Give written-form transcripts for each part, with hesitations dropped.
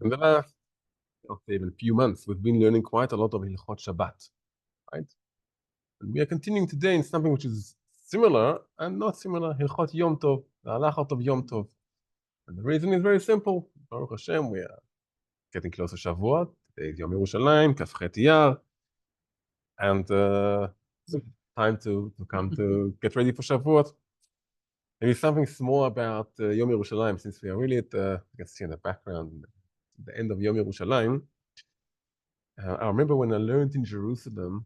In the last, I'll say even few months, we've been learning quite a lot of Halachot Shabbat, right? And we are continuing today in something which is similar and not similar, Halachot Yom Tov, the Halachot of Yom Tov. And the reason is very simple. Baruch Hashem, we are getting close to Shavuot. Today is Yom Yerushalayim, Kaf Chet Iyar, and time to come to get ready for Shavuot. Maybe something small about Yom Yerushalayim, since we are really at the, you can see in the background, the end of Yom Yerushalayim. I remember when I learned in Jerusalem,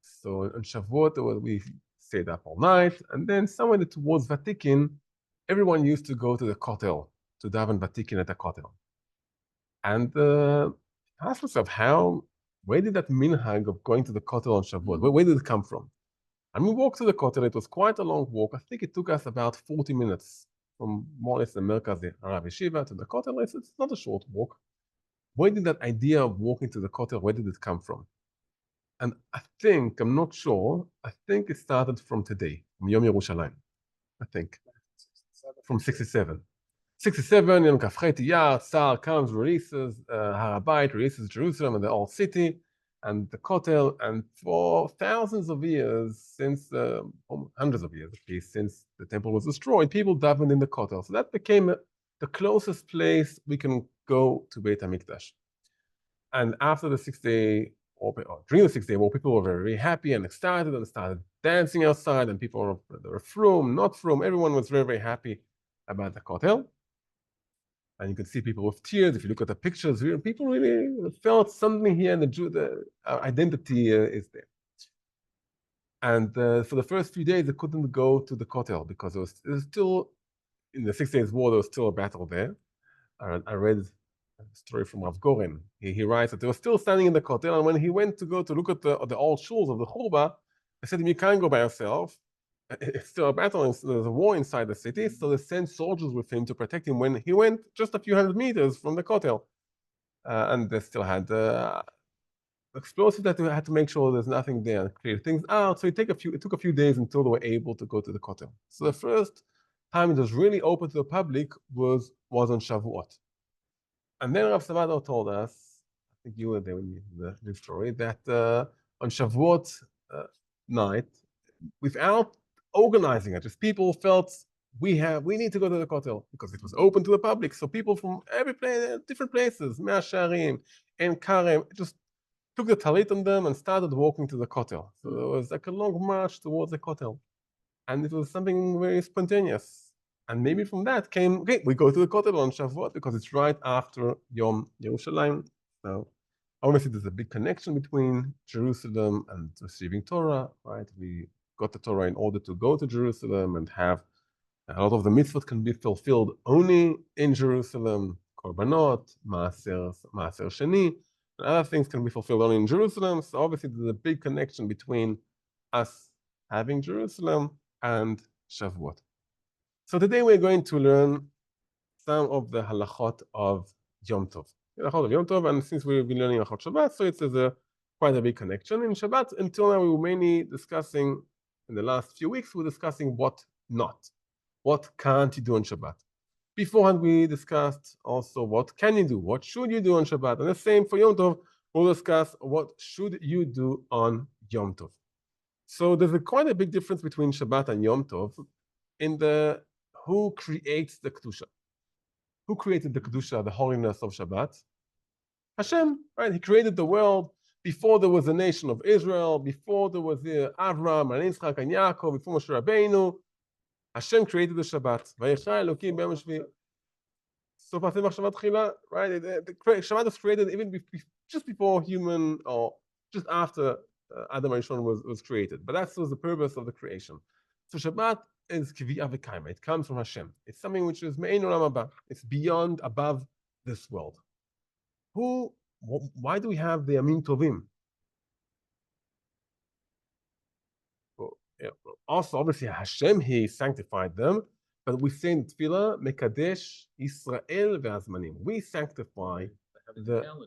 so on Shavuot, we stayed up all night, and then somewhere towards Vatican, everyone used to go to the Kotel, to daven Vatican at the Kotel. And I asked myself, where did that minhag of going to the Kotel on Shavuot, where did it come from? And we walked to the Kotel. It was quite a long walk. I think it took us about 40 minutes from more or less the Merkaz, the Arav Yeshiva, to the Kotel. It's not a short walk. Where did that idea of walking to the Kotel, where did it come from? And I'm not sure, I think it started from today, from Yom Yerushalayim, I think, from 67. 67, Yom Kaf Chet Iyar, Tsar comes, releases Har HaBayit, releases Jerusalem and the old city, and the Kotel, and for thousands of years, since hundreds of years at least, since the temple was destroyed, people davened in the Kotel. So that became the closest place we can go to Beit HaMikdash. And after the 6th day, or during the 6th day, people were very happy and excited and started dancing outside, and people were frum, not frum, everyone was very, very happy about the Kotel. And you can see people with tears. If you look at the pictures, people really felt something here, and the identity is there. And for the first few days, they couldn't go to the Kotel because it was still, in the 6 Days War, there was still a battle there. I read a story from Rav Goren. He writes that they were still standing in the Kotel, and when he went to go to look at the old shuls of the Churba, they said to him, you can't go by yourself. It's still a battle, and there's a war inside the city, so they sent soldiers with him to protect him when he went just a few hundred meters from the Kotel. And they still had explosives that they had to make sure there's nothing there and clear things out. So it took a few days until they were able to go to the Kotel. So the first time it was really open to the public was on Shavuot. And then Rav Savado told us, I think you were there in the story, that on Shavuot night, without organizing it, just people felt we need to go to the Kotel because it was open to the public. So people from every place, different places, Mea Shearim and Karem, just took the talit on them and started walking to the Kotel. So it was like a long march towards the Kotel. And it was something very spontaneous. And maybe from that came, okay, we go to the Kotel on Shavuot because it's right after Yom Yerushalayim. So obviously there's a big connection between Jerusalem and receiving Torah, right? We got the Torah in order to go to Jerusalem and have a lot of the mitzvot can be fulfilled only in Jerusalem. Korbanot, Maaser Sheni, and other things can be fulfilled only in Jerusalem. So obviously there's a big connection between us having Jerusalem and Shavuot. So today we're going to learn some of the halachot of Yom Tov. Halachot of Yom Tov, and since we've been learning halachot Shabbat, so it's quite a big connection. In Shabbat, until now we were mainly discussing, in the last few weeks, we're discussing what not. What can't you do on Shabbat? Beforehand, we discussed also what can you do? What should you do on Shabbat? And the same for Yom Tov, we'll discuss what should you do on Yom Tov. So there's quite a big difference between Shabbat and Yom Tov in the who creates the Kedusha. Who created the Kedusha, the holiness of Shabbat? Hashem, right? He created the world before there was a nation of Israel, before there was Avram and Yitzchak and Yaakov, before Moshe Rabbeinu. Hashem created the Shabbat. So right? The Shabbat was created even just before human, or just after Adam and Rishon was created. But that was the purpose of the creation. So Shabbat is Kvi'ah V'Kaima. It comes from Hashem. It's something which is Me'ein Olam Haba. It's beyond, above this world. Why do we have the Yamim Tovim? Also, obviously, Hashem, He sanctified them, but we say in Tefillah, Mekadesh Yisrael ve'azmanim. We sanctify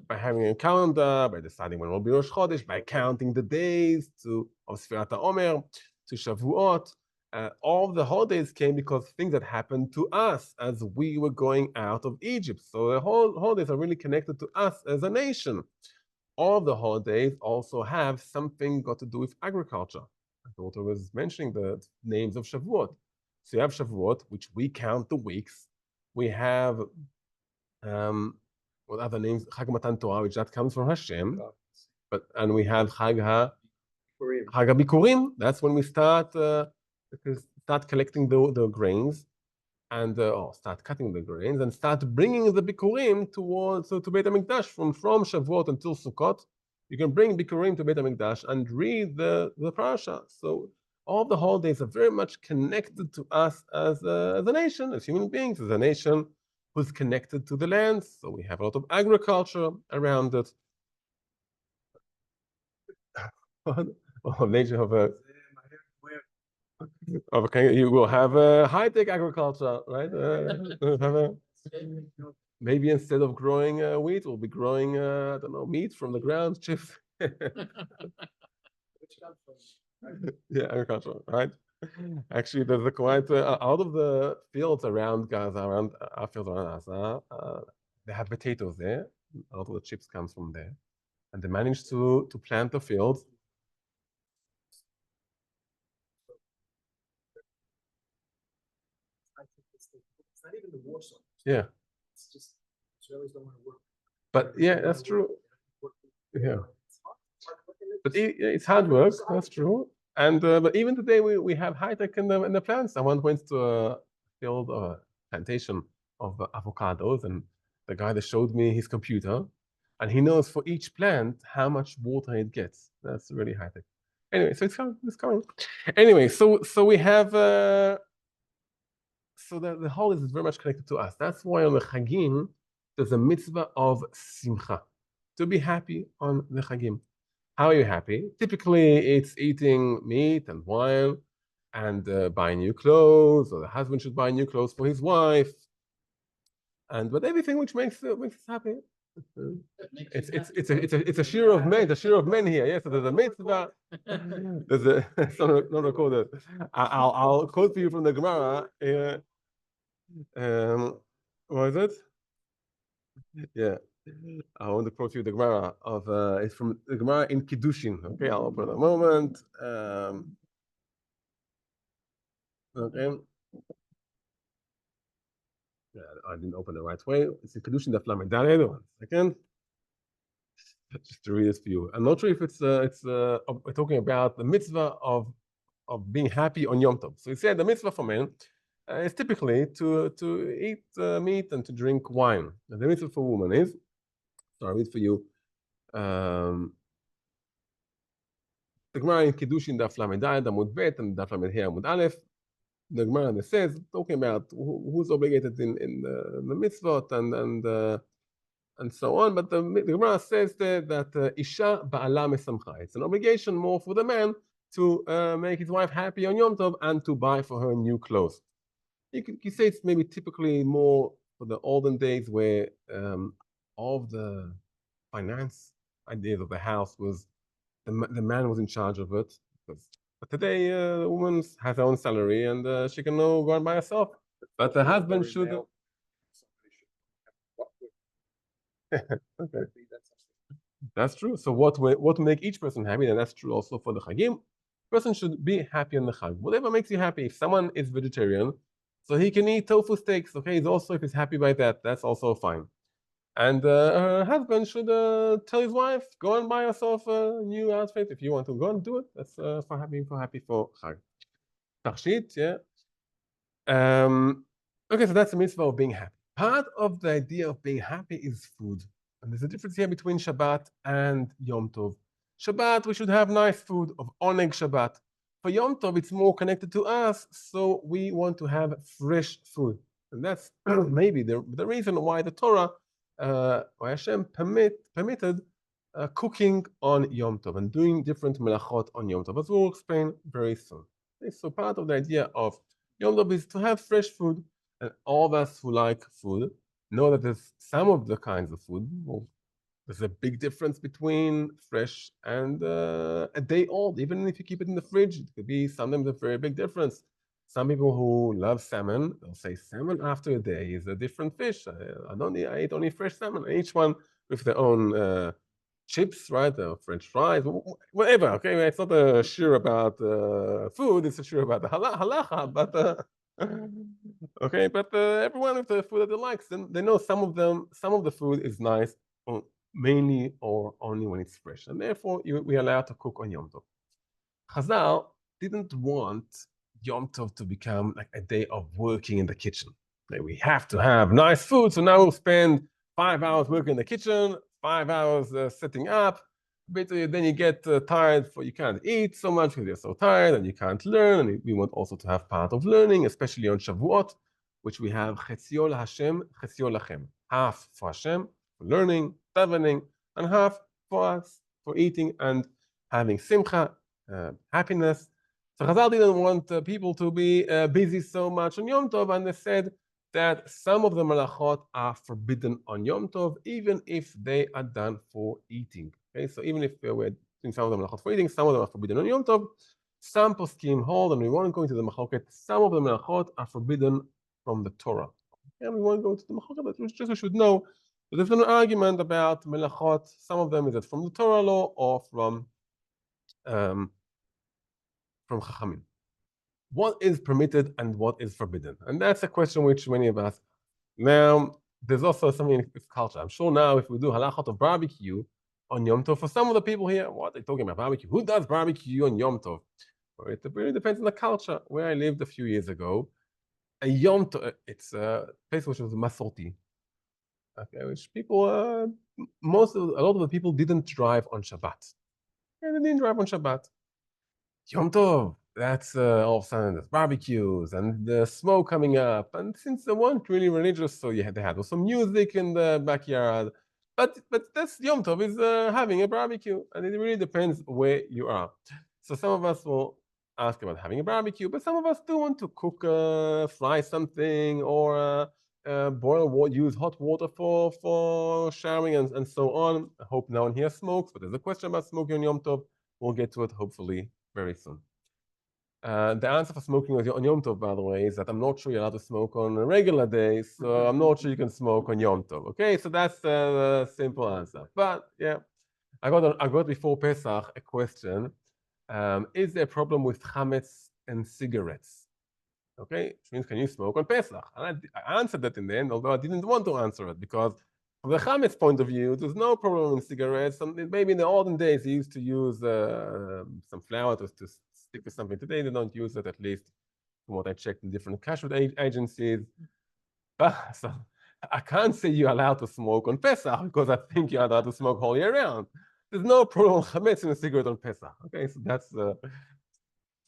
by having a calendar, by deciding when will be Rosh Chodesh, by counting the days of Sfirat HaOmer, to Shavuot, all the holidays came because things that happened to us as we were going out of Egypt. So the whole holidays are really connected to us as a nation. All the holidays also have something got to do with agriculture. My daughter was mentioning the names of Shavuot. So you have Shavuot, which we count the weeks. We have what other names? Chag Matan Torah, which that comes from Hashem. And we have Chag HaBikurim. That's when we start collecting the grains and start cutting the grains and start bringing the Bikurim to Beit HaMikdash from Shavuot until Sukkot. You can bring Bikurim to Beit HaMikdash and read the parasha. So all the holidays are very much connected to us as a nation, as human beings, as a nation who's connected to the land. So we have a lot of agriculture around it. Nation okay, you will have a high-tech agriculture, right? Maybe instead of growing wheat, we'll be growing I don't know, meat from the ground, chips. Yeah, agriculture, right? Actually, there's a quite out of the fields around Gaza, around our fields around Gaza, they have potatoes there. A lot of the chips comes from there, and they managed to plant the fields. It's not even the war zone. Yeah. It's just Israelis don't want to work. But yeah, that's true. Yeah. But it's hard work. That's true. And but even today we have high tech in the plants. I once went to a field or a plantation of avocados, and the guy that showed me his computer, and he knows for each plant how much water it gets. That's really high tech. Anyway, so it's coming. It's coming. Anyway, so we have. So the holidays is very much connected to us. That's why on the Chagim, there's a mitzvah of simcha, to be happy on the Chagim. How are you happy? Typically, it's eating meat and wine and buying new clothes, or the husband should buy new clothes for his wife, but everything which makes us happy. It's a shir of men. The shir of men here. Yes, so there's a mitzvah. There's a not recorded. I'll quote for you from the Gemara. What is it? Yeah, I want to quote you the Gemara of it's from the Gemara in Kiddushin. Okay, I'll open a moment. Okay. Yeah, I didn't open the right way. It's in Kiddushin Daf Lamed Daled. 1 second. Just to read this for you. I'm not sure if we're talking about the mitzvah of being happy on Yom Tov. So he said the mitzvah for men is typically to eat meat and to drink wine. And the mitzvah for women is, so I'll read for you. The Gemara in Kiddushin Daf Lamed Daled Amud Bet and Daf Lamed He Amud Aleph. The Gemara that says, talking about who's obligated in the mitzvot and so on, but the Gemara says that Isha Ba'ala Mesamcha. It's an obligation more for the man to make his wife happy on Yom Tov and to buy for her new clothes. You say it's maybe typically more for the olden days where all of the finance ideas of the house was the man was in charge of it. But today, the woman has her own salary and she can go and buy herself. But the husband should. Okay. That's true. So what make each person happy, and that's true also for the Chagim. Person should be happy on the Chag. Whatever makes you happy. If someone is vegetarian, so he can eat tofu steaks. Okay, he's also if he's happy by that, that's also fine. And her husband should tell his wife, go and buy yourself a new outfit if you want to go and do it. That's for happy for Chag. Tachshit, yeah. Okay, so that's the mitzvah of being happy. Part of the idea of being happy is food. And there's a difference here between Shabbat and Yom Tov. Shabbat, we should have nice food of Oneg Shabbat. For Yom Tov, it's more connected to us, so we want to have fresh food. And that's maybe the reason why the Torah, why Hashem permitted cooking on Yom Tov and doing different melachot on Yom Tov, as we'll explain very soon. Okay, so part of the idea of Yom Tov is to have fresh food, and all of us who like food know that there's some of the kinds of food. Well, there's a big difference between fresh and a day old. Even if you keep it in the fridge, it could be sometimes a very big difference. Some people who love salmon, they'll say salmon after a day is a different fish. I eat only fresh salmon. Each one with their own chips, right? French fries, whatever. Okay, it's not a sure about food. It's a sure about the halacha. But okay, but everyone with the food that they like, then they know some of the food is nice, mainly or only when it's fresh, and therefore we are allowed to cook on Yom Tov. Chazal didn't want Yom Tov to become like a day of working in the kitchen. Like we have to have nice food, so now we'll spend 5 hours working in the kitchen, 5 hours setting up. But then you get tired, for you can't eat so much because you're so tired, and you can't learn. And we want also to have part of learning, especially on Shavuot, which we have Chetzio Hashem, Chetzio Lachem, half for Hashem, for learning, davening, and half for us, for eating and having simcha, happiness. So Chazal didn't want people to be busy so much on Yom Tov, and they said that some of the malachot are forbidden on Yom Tov, even if they are done for eating. Okay, so even if we're doing some of the malachot for eating, some of them are forbidden on Yom Tov. Some poskim hold, and we won't go into the machloket, some of the malachot are forbidden from the Torah. And we won't go into the machloket, but just we should know that there's an argument about malachot. Some of them is it from the Torah law or from Chachamim. What is permitted and what is forbidden? And that's a question which many of us. Now, there's also something in culture. I'm sure now if we do halachot of barbecue on Yom Tov, for some of the people here, what are they talking about barbecue? Who does barbecue on Yom Tov? Well, it really depends on the culture. Where I lived a few years ago, a Yom Tov, it's a place which was Masorti. Okay, which people, a lot of the people didn't drive on Shabbat. And they didn't drive on Shabbat. Yom Tov, that's all of a sudden there's barbecues and the smoke coming up. And since they weren't really religious, so they had also music in the backyard. But that's Yom Tov is having a barbecue, and it really depends where you are. So some of us will ask about having a barbecue, but some of us do want to cook, fry something, or boil water, use hot water for showering and so on. I hope no one here smokes, but there's a question about smoking on Yom Tov. We'll get to it hopefully very soon. The answer for smoking on Yom Tov, by the way, is that I'm not sure you're allowed to smoke on a regular day, so I'm not sure you can smoke on Yom Tov. Okay, so that's the simple answer. But yeah, I got before Pesach a question: is there a problem with chametz and cigarettes? Okay, which means can you smoke on Pesach? And I answered that in the end, although I didn't want to answer it because from the chametz point of view, there's no problem in cigarettes. Maybe in the olden days, they used to use some flour to stick to something. Today, they don't use it, at least from what I checked in different kashrut agencies. But so I can't say you're allowed to smoke on Pesach because I think you're allowed to smoke all year round. There's no problem with chametz in a cigarette on Pesach. Okay, so that's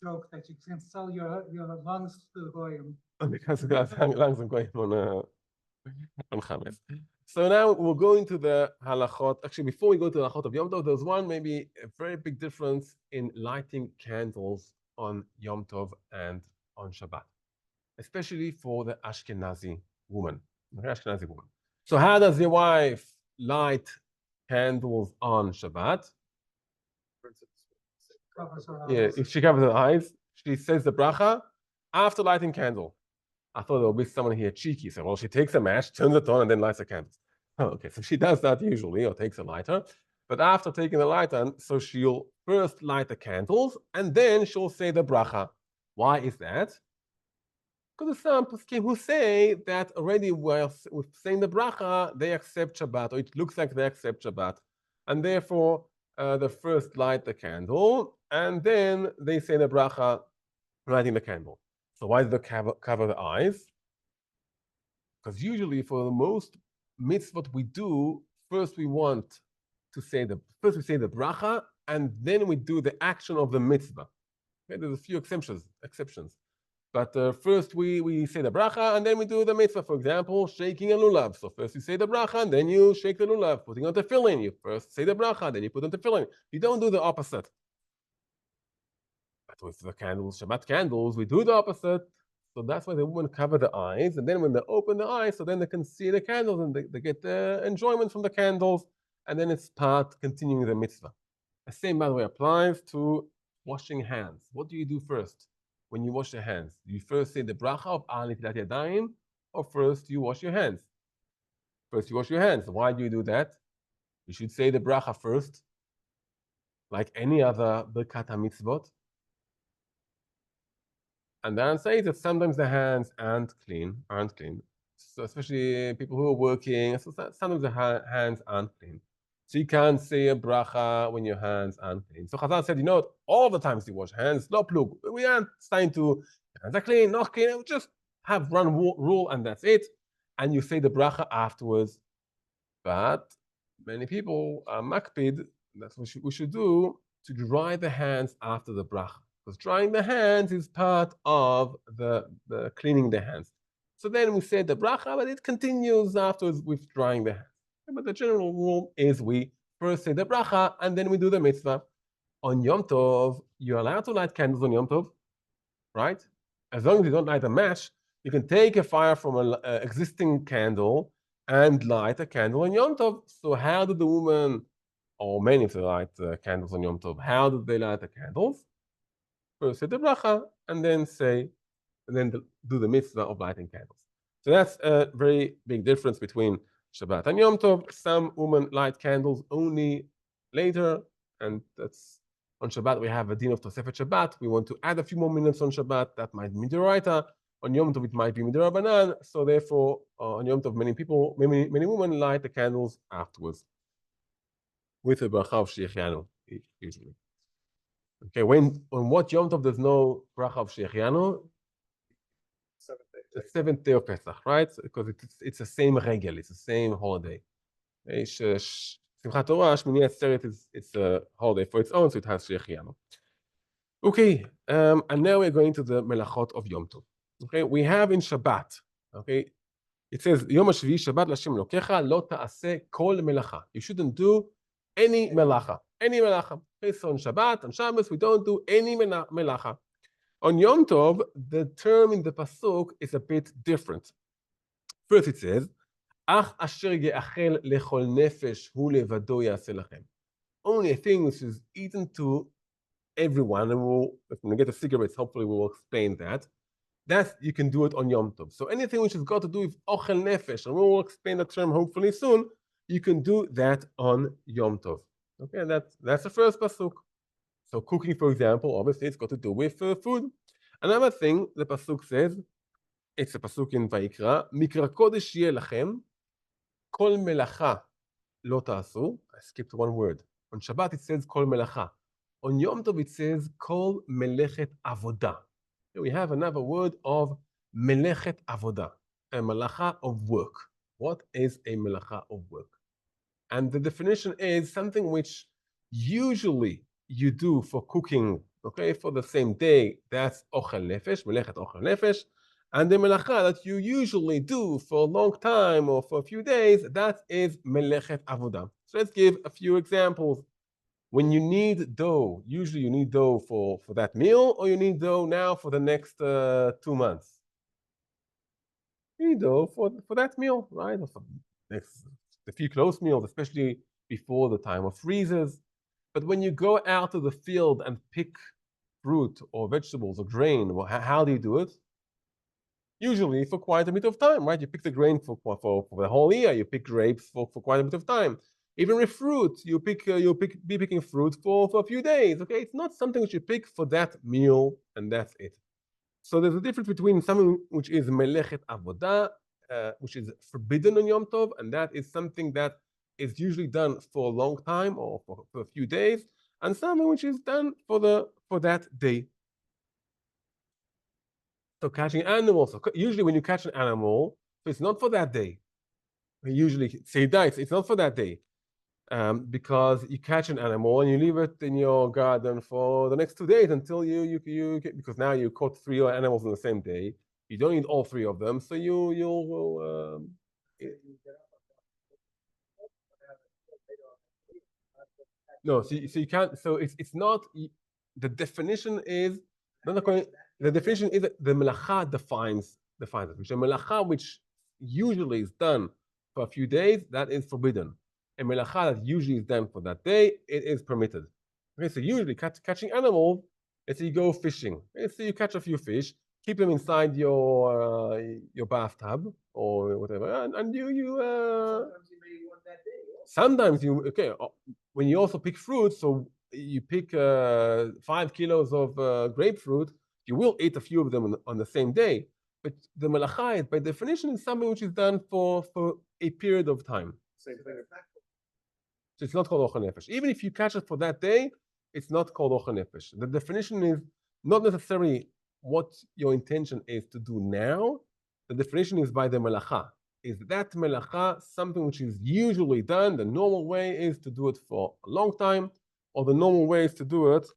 joke that you can sell your lungs to goyim. because lungs are going on chametz. So now we'll go into the halachot. Actually, before we go to the halachot of Yom Tov, there's one maybe a very big difference in lighting candles on Yom Tov and on Shabbat, especially for the Ashkenazi woman. So how does your wife light candles on Shabbat? Yeah, if she covers her eyes, she says the bracha after lighting candle. I thought there would be someone here cheeky. So, well, she takes a match, turns it on, and then lights a candle. Oh, okay, so she does that usually, or takes a lighter. But after taking the lighter, so she'll first light the candles, and then she'll say the bracha. Why is that? Because there's some poskim who say that already with saying the bracha, they accept Shabbat, or it looks like they accept Shabbat. And therefore, they first light the candle, and then they say the bracha, lighting the candle. So why do they cover the eyes? Because usually for the most mitzvot we do, first we say the bracha, and then we do the action of the mitzvah. Okay, there's a few exceptions. But first we say the bracha, and then we do the mitzvah. For example, shaking a lulav. So first you say the bracha, and then you shake the lulav. Putting on tefillin, you first say the bracha, then you put on tefillin. You don't do the opposite. But with the candles, Shabbat candles, we do the opposite. So that's why the women cover the eyes, and then when they open the eyes, so then they can see the candles, and they get the enjoyment from the candles, and then it's continuing the mitzvah. The same, by the way, applies to washing hands. What do you do first? when you wash your hands? Do you first say the bracha of Al Netilat Yadayim, or first you wash your hands? First you wash your hands. Why do you do that? You should say the bracha first, like any other Birkat HaMitzvot. And the answer is that sometimes the hands aren't clean. So especially people who are working, so sometimes the hands aren't clean. So you can't say a bracha when your hands aren't clean. So Chazal said, all the times you wash hands, no plug. We aren't starting to, hands are clean, not clean. We just have one rule and that's it. And you say the bracha afterwards. But many people are makpid, that's what we should do, to dry the hands after the bracha. Because drying the hands is part of the cleaning the hands. So then we say the bracha, but it continues afterwards with drying the hands. But the general rule is we first say the bracha, and then we do the mitzvah. On Yom Tov, you're allowed to light candles on Yom Tov, right? As long as you don't light a match, you can take a fire from an existing candle and light a candle on Yom Tov. So how did the woman, or many of them light candles on Yom Tov, how did they light the candles? First say the bracha, and then do the mitzvah of lighting candles. So that's a very big difference between Shabbat and Yom Tov. Some women light candles only later, and that's on Shabbat we have a din of Tosefet Shabbat. We want to add a few more minutes on Shabbat. That might be Midoraita. On Yom Tov it might be Midorabanan. So therefore, on Yom Tov many women light the candles afterwards with a bracha of Shechianu usually. Okay, on what Yom Tov there's no bracha of Shechianu? The seventh day of Pesach, right? Because it's the same regel, it's the same holiday. Simchat Torah, Shmini Atzeret it's a holiday for its own, so it has Shechianu. Okay, and now we're going to the Melachot of Yom Tov. Okay, we have in Shabbat, okay, it says, Yom HaShvi Shabbat L'Hashem Elokecha Lo Ta'aseh Kol Melacha. You shouldn't do any melacha. Okay, so on Shabbat, on Shabbos, we don't do any melacha. On Yom Tov, the term in the pasuk is a bit different. First it says, Ach asher ye'achel lechol nefesh hu levado ya'aseh lachem. Only a thing which is eaten to everyone, and if we get the cigarettes, hopefully we will explain that. That you can do it on Yom Tov. So anything which has got to do with ochel nefesh, and we will explain the term hopefully soon, you can do that on Yom Tov. Okay, and that's the first pasuk. So cooking, for example, obviously it's got to do with food. Another thing the pasuk says, it's a pasuk in Vayikra, Mikra kodesh yeh lachem, kol melacha lo ta'asu. I skipped one word. On Shabbat it says kol melacha. On Yom Tov it says kol melechet avodah. We have another word of melechet avodah, a melacha of work. What is a melacha of work? And the definition is something which usually you do for cooking, okay, for the same day. That's ochel nefesh, melechet ochel nefesh. And the melacha that you usually do for a long time or for a few days, that is melechet avodah. So let's give a few examples. When you need dough, usually you need dough for that meal, or you need dough now for the next 2 months. You need dough for that meal, right? Or for a few close meals, especially before the time of freezes. But when you go out to the field and pick fruit or vegetables or grain, well, how do you do it? Usually for quite a bit of time, right? You pick the grain for the whole year. You pick grapes for quite a bit of time. Even with fruit, you'll be picking fruit for a few days. Okay, it's not something which you pick for that meal and that's it. So there's a difference between something which is melechet avodah, which is forbidden on Yom Tov, and that is something that is usually done for a long time or for a few days, and something which is done for that day. So catching animals, so usually when you catch an animal, it's not for that day. Usually, say dice, it's not for that day. Because you catch an animal and you leave it in your garden for the next 2 days until you get, because now you caught 3 animals on the same day. You don't need all 3 of them, so you'll no, so you can't. So it's not. The definition is the definition is that the melacha defines it. Which a melacha which usually is done for a few days, that is forbidden. A melacha that usually is done for that day, it is permitted. Okay, so usually catching animals, Let's say you go fishing. Let's say you catch a few fish, keep them inside your bathtub or whatever, and Sometimes you may want that day. sometimes when you also pick fruit, so you pick 5 kilos of grapefruit, you will eat a few of them on the same day. But the malacha, by definition, is something which is done for a period of time. Same thing. So it's not called ochel nefesh. Even if you catch it for that day, it's not called ochel nefesh. The definition is not necessarily what your intention is to do now. The definition is by the melacha. Is that melacha something which is usually done? The normal way is to do it for a long time, or the normal way is to do it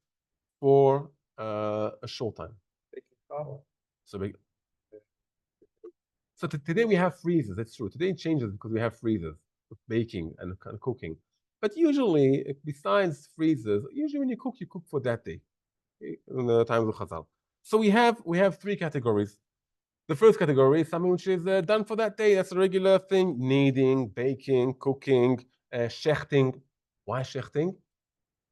for a short time. So today we have freezers. That's true. Today it changes because we have freezers for baking and cooking. But usually, besides freezers, usually when you cook for that day. In the times of Chazal. So we have 3 categories. The first category is something which is done for that day. That's a regular thing: kneading, baking, cooking, shechting. Why shechting?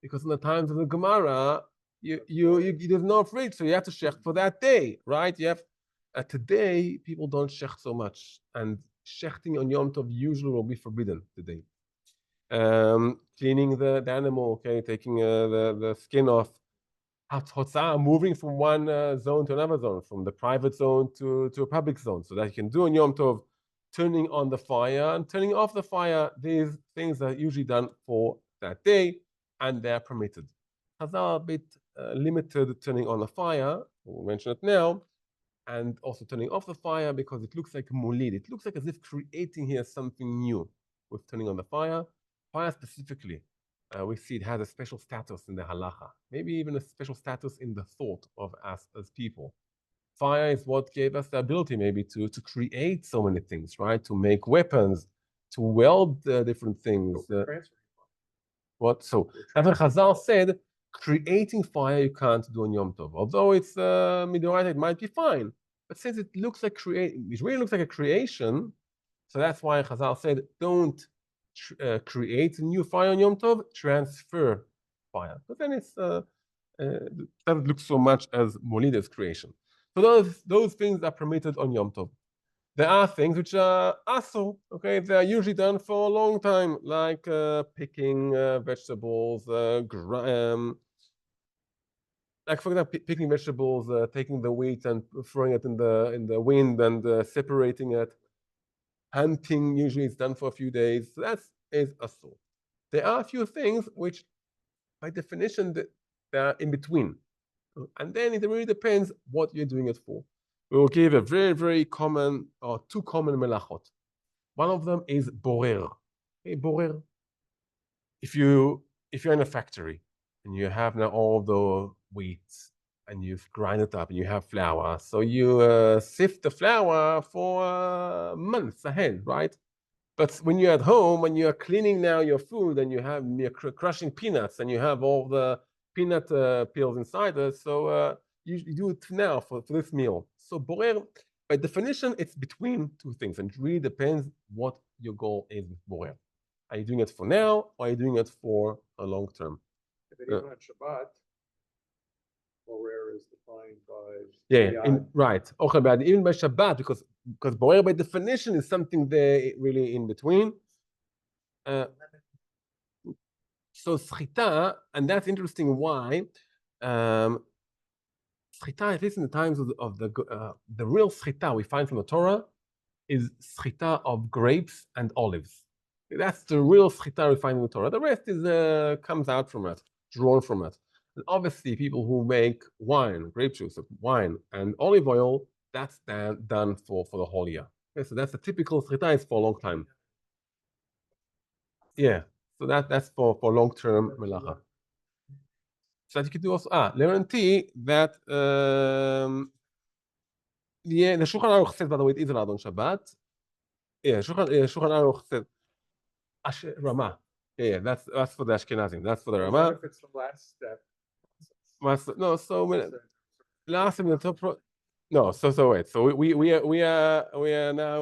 Because in the times of the Gemara, there's no fridge, so you have to shecht for that day, right? You have today people don't shecht so much, and shechting on Yom Tov usually will be forbidden today. Cleaning the animal, okay, taking the skin off. Hotzah, moving from one zone to another zone, from the private zone to a public zone, so that you can do on Yom Tov, turning on the fire and turning off the fire. These things are usually done for that day, and they're permitted. Chazal are a bit limited turning on the fire, we'll mention it now, and also turning off the fire because it looks like mulid. It looks like as if creating here something new with turning on the fire. Fire specifically, we see it has a special status in the halacha, maybe even a special status in the thought of us as people. Fire is what gave us the ability maybe to create so many things, right? To make weapons, to weld different things. What? So, as Chazal said, creating fire you can't do on Yom Tov. Although it's midoraita, it might be fine. But since it looks like it really looks like a creation, so that's why Chazal said, don't create a new fire on Yom Tov, transfer fire. But then it's doesn't look so much as Molida's creation. So those things are permitted on Yom Tov. There are things which are asur, okay? They are usually done for a long time, like picking vegetables, like for example, picking vegetables, taking the wheat and throwing it in the wind and separating it. Hunting usually is done for a few days. So that is asur. There are a few things which, by definition, they are in between. And then it really depends what you're doing it for. We will give a very, very common or 2 common melachot. One of them is borer. Okay, borer. If you're in a factory and you have now all the wheat and you've grind it up and you have flour, so you sift the flour for months ahead, right? But when you're at home and you're cleaning now your food and you're crushing peanuts and you have all the peanut peels inside it, so you do it now for this meal. So borer, by definition, it's between 2 things, and it really depends what your goal is with borer. Are you doing it for now, or are you doing it for a long term? Even on Shabbat, borer is defined by right. Okay, even by Shabbat, because borer by definition is something there really in between. So schita, and that's interesting. Why? Schita, at least in the times of the real schita we find from the Torah, is schita of grapes and olives. That's the real schita we find in the Torah. The rest is comes out from it, drawn from it. And obviously, people who make wine, grape juice, wine, and olive oil, that's done for the whole year. Okay, so that's the typical schita. It's for a long time. Yeah. So that's for long-term melacha. So that you could do also, learn T that yeah, the Shulchan Aruch says, by the way, it is allowed on Shabbat. Yeah, Shulchan Aruch says Ramah. Yeah, that's for the Ashkenazim. That's for the Ramah. if it's the last step. No, so last in the top. No, so wait. So we are now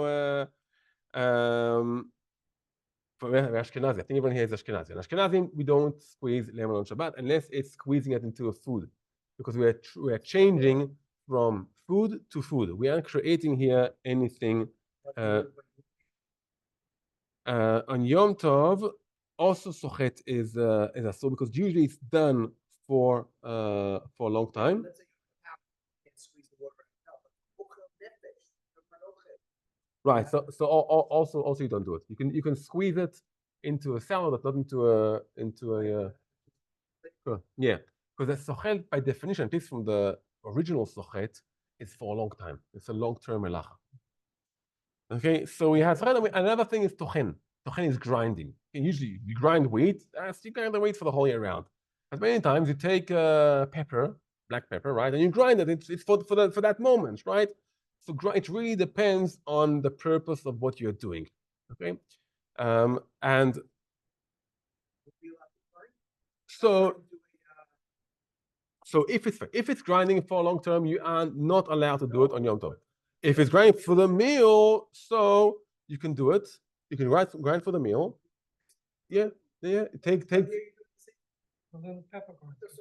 for Ashkenazi. I think everyone here is Ashkenazi. And Ashkenazim, we don't squeeze lemon on Shabbat unless it's squeezing it into a food. because we are changing from food to food. We aren't creating here anything. On Yom Tov, also sochet is asur because usually it's done for a long time. Let's say you have can't squeeze the water out, but Right. So also you don't do it. You can squeeze it into a salad, but not into a yeah. Because the sochet by definition, at least from the original sochet, is for a long time. It's a long-term melacha. Okay, so we have another thing is tochen. Tochen is grinding. Usually you grind wheat, you grind the wheat for the whole year round. But many times you take pepper, black pepper, right, and you grind it. It's for that moment, right? So it really depends on the purpose of what you're doing. Okay, and so if it's grinding for long term, you are not allowed to do it on Yom Tov. If it's grinding for the meal, so you can do it. You can grind for the meal. Yeah. Take A little peppercorn. just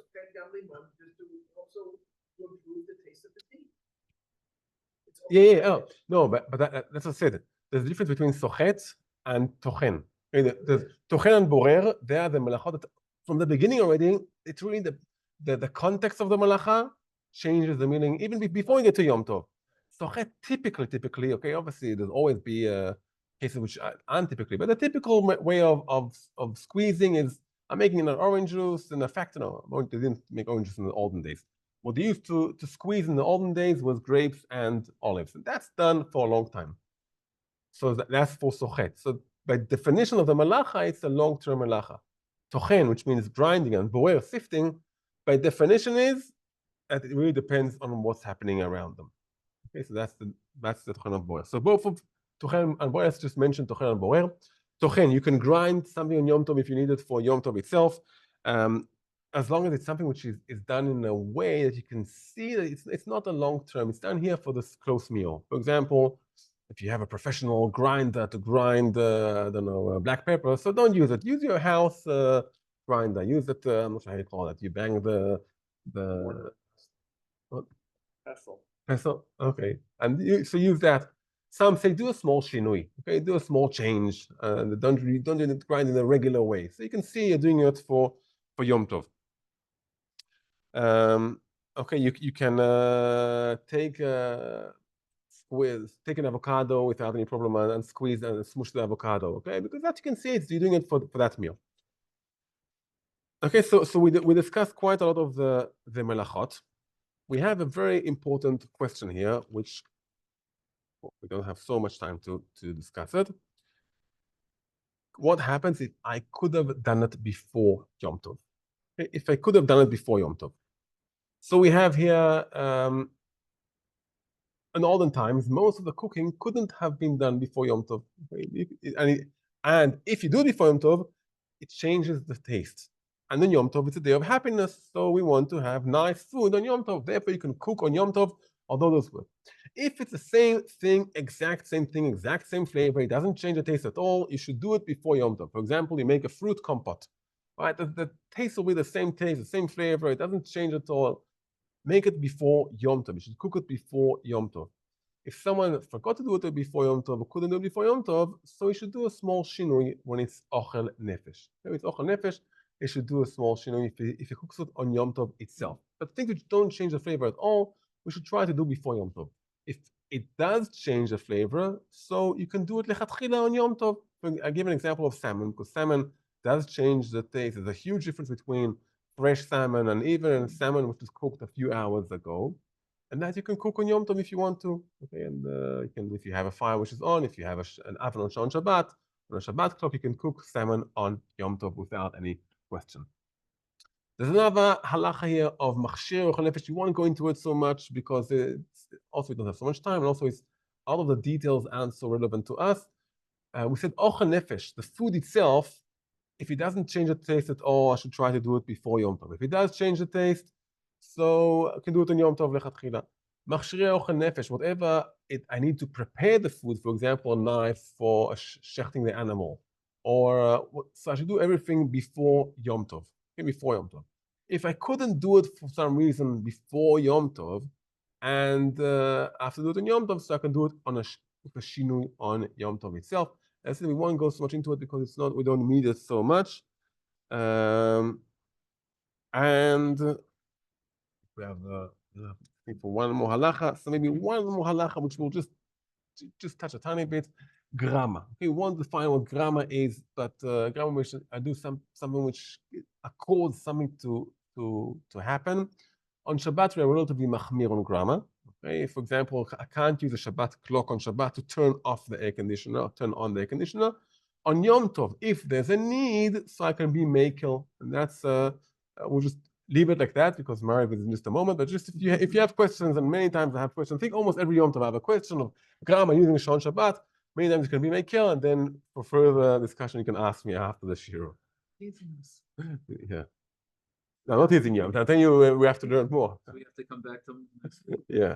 to also improve the taste of the tea. Yeah. Oh, no, but that's what I said. There's a difference between sochet and tochen. There's tochen and borer. They are the melachot that from the beginning already. It's really the context of the malacha changes the meaning even before you get to Yom Tov. Sochet typically, okay, obviously there's always be cases which aren't typically, but the typical way of squeezing is I'm making an orange juice, and in fact, they didn't make orange juice in the olden days. What they used to squeeze in the olden days was grapes and olives, and that's done for a long time. So that's for sochet. So by definition of the malacha, it's a long-term malacha. Tochen, which means grinding, and boer, sifting, by definition is that it really depends on what's happening around them. Okay, so that's the tochen of boer. So both of tochen and boer, let's just mention tochen and boer. Tochen, you can grind something on Yom Tov if you need it for Yom Tov itself, as long as it's something which is done in a way that you can see that it's not a long term. It's done here for this close meal. For example, if you have a professional grinder to grind, I don't know, black pepper, so don't use it. Use your house grinder. Use it. I'm not sure how you call it. You bang the pestle. Okay, and so use that. Some say do a small shinui. Okay, do a small change. Don't do it grind in a regular way. So you can see you're doing it for Yom Tov. Okay, you can take an avocado without any problem and squeeze and smush the avocado. Okay, because that you can see you're doing it for that meal. Okay, so we discussed quite a lot of the melachot. We have a very important question here, which we don't have so much time to discuss it. What happens if I could have done it before Yom Tov? Okay, if I could have done it before Yom Tov. So we have here, in olden times, most of the cooking couldn't have been done before Yom Tov. And if you do it before Yom Tov, it changes the taste. And then Yom Tov is a day of happiness, so we want to have nice food on Yom Tov. Therefore, you can cook on Yom Tov, although those were. If it's the same thing, exact same flavor, it doesn't change the taste at all, you should do it before Yom Tov. For example, you make a fruit compote, right? The taste will be the same taste, the same flavor, it doesn't change at all. Make it before Yom Tov. You should cook it before Yom Tov. If someone forgot to do it before Yom Tov, or couldn't do it before Yom Tov, so you should do a small shinui when it's ochel nefesh. If it's ochel nefesh, you should do a small shinui if you cook it on Yom Tov itself. But things which don't change the flavor at all, we should try to do before Yom Tov. If it does change the flavor, so you can do it lechatchila on Yom Tov. I give an example of salmon, because salmon does change the taste. There's a huge difference between fresh salmon and even salmon which was cooked a few hours ago. And that you can cook on Yom Tov if you want to. Okay, and you can, if you have a fire which is on, if you have an oven on Shabbat, on a Shabbat clock, you can cook salmon on Yom Tov without any question. There's another halacha here of machshir ochel nefesh. You won't go into it so much because we don't have so much time, and also it's all of the details aren't so relevant to us. We said ochel nefesh, the food itself. If it doesn't change the taste at all, I should try to do it before Yom Tov. If it does change the taste, so I can do it on Yom Tov lechatchila. Machshirei ochel nefesh, whatever I need to prepare the food, for example, a knife for shechting the animal, or so I should do everything before Yom Tov. Okay, before Yom Tov. if I couldn't do it for some reason before Yom Tov, and I have to do it on Yom Tov, so I can do it on a shinui on Yom Tov itself. I said we won't go so much into it because it's not, we don't need it so much. And we have I think for one more halacha, so maybe one more halacha which will just touch a tiny bit. Grammar. Okay, we won't define what grammar is, but grammar which I do something which accords something to happen. On Shabbat, we are relatively machmir on grammar. Okay, for example, I can't use a Shabbat clock on Shabbat to turn off the air conditioner or turn on the air conditioner. On Yom Tov, if there's a need, so I can be makel, and that's we'll just leave it like that because Mariv is in just a moment. But just if you have questions, and many times I have questions, I think almost every Yom Tov I have a question of grammar using Shon Shabbat. Many times it can be makel, and then for further discussion, you can ask me after the shiur. Yeah. No, not teasing you. I'm telling you, we have to learn more. So we have to come back to. Yeah.